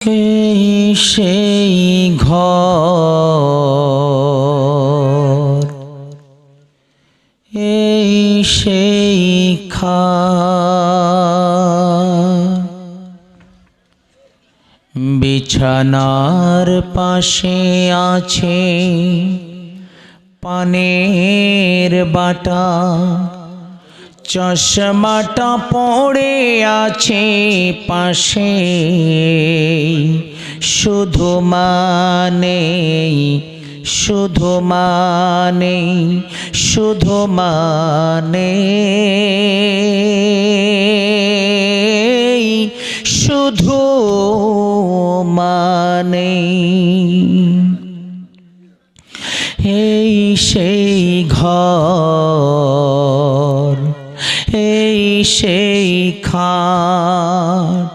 এই সেই ঘর, এই সেই খাট, বিছানার পাশে আছে পানের বাটা, চশমাটা পড়ে আছে পাশে, শুধু মানে শুধু মানে শুধু মানে শুধু মানে এই সেই ঘর, এই সেই খাট,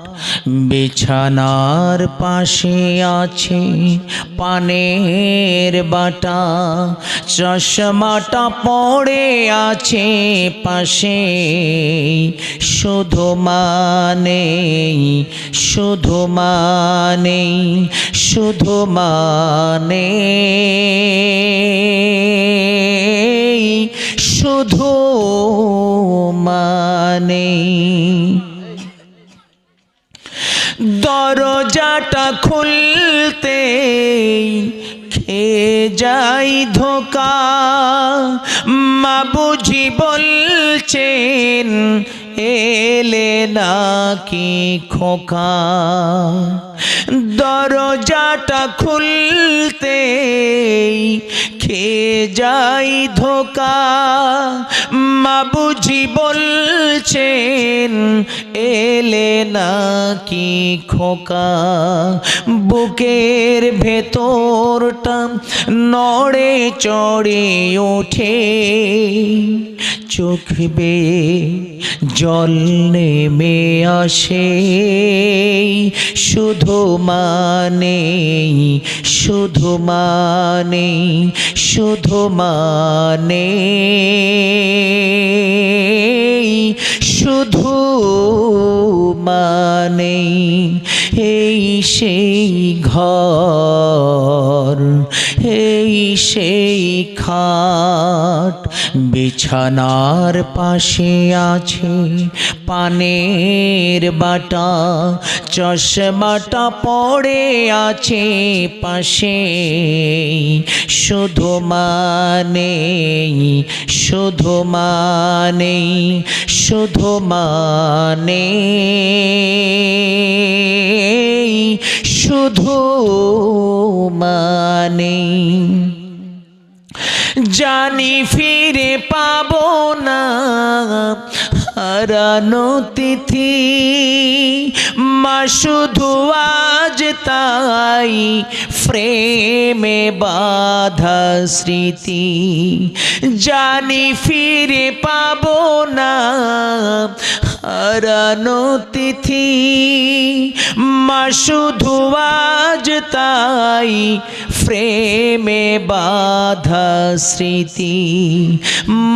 বিছানার পাশে আছে পানের বাটা, চশমাটা পড়ে আছে পাশে, শুধু মানে শুধু মানে শুধু মানে শুধু মানে দরজাটা খুলতে খেয়ে যাই ধোকা, মা বুঝি বলছেন এলে নাকি খোকা, দরজাটা খুলতে খেয়ে যাই ধোকা, মা বুঝি বলছেন এলে নাকি খোকা, বুকের ভেতরটা নড়ে চড়ে ওঠে, চোখ বেয়ে জল নেমে আসে, শুধু মানে শুধু মানে শুধু মানে শুধু মানে এই সেই ঘর, এই সেই খাট, বিছানার পাশে আছে পানের বাটা, চশমাটা পড়ে আছে পাশে, শুধু মানে শুধু মানে শুধু মানে শুধু মানে জানি ফিরে পাবো না হারানো তিথি, মা শুধু আজ তাই ফ্রেমে বাঁধা স্মৃতি, জানি ফিরে পাবো না হারানো তিথি, মা শুধু আজ তাই ফ্রেমে বাঁধা স্মৃতি,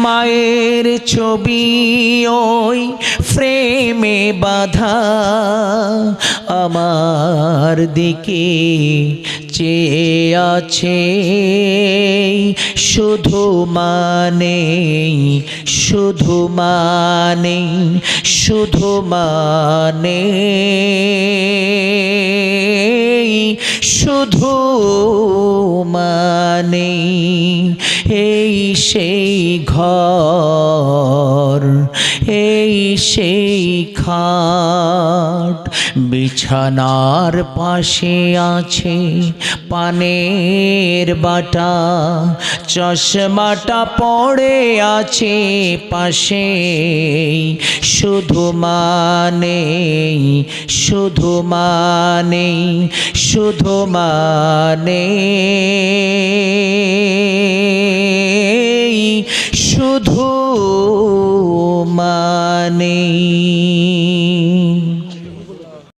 মায়ের ছবি ওই ফ্রেমে বাঁধা, আমার দিকে চেয়ে আছে, শুধু মানে শুধু মানে শুধু মানে শুধু মানে এই সেই ঘর, এই সেই খাট, বিছানার পাশে আছে পানের বাটা, চশমাটা পড়ে আছে পাশে, শুধু মানে শুধু মানে শুধু মানে শুধু মানে।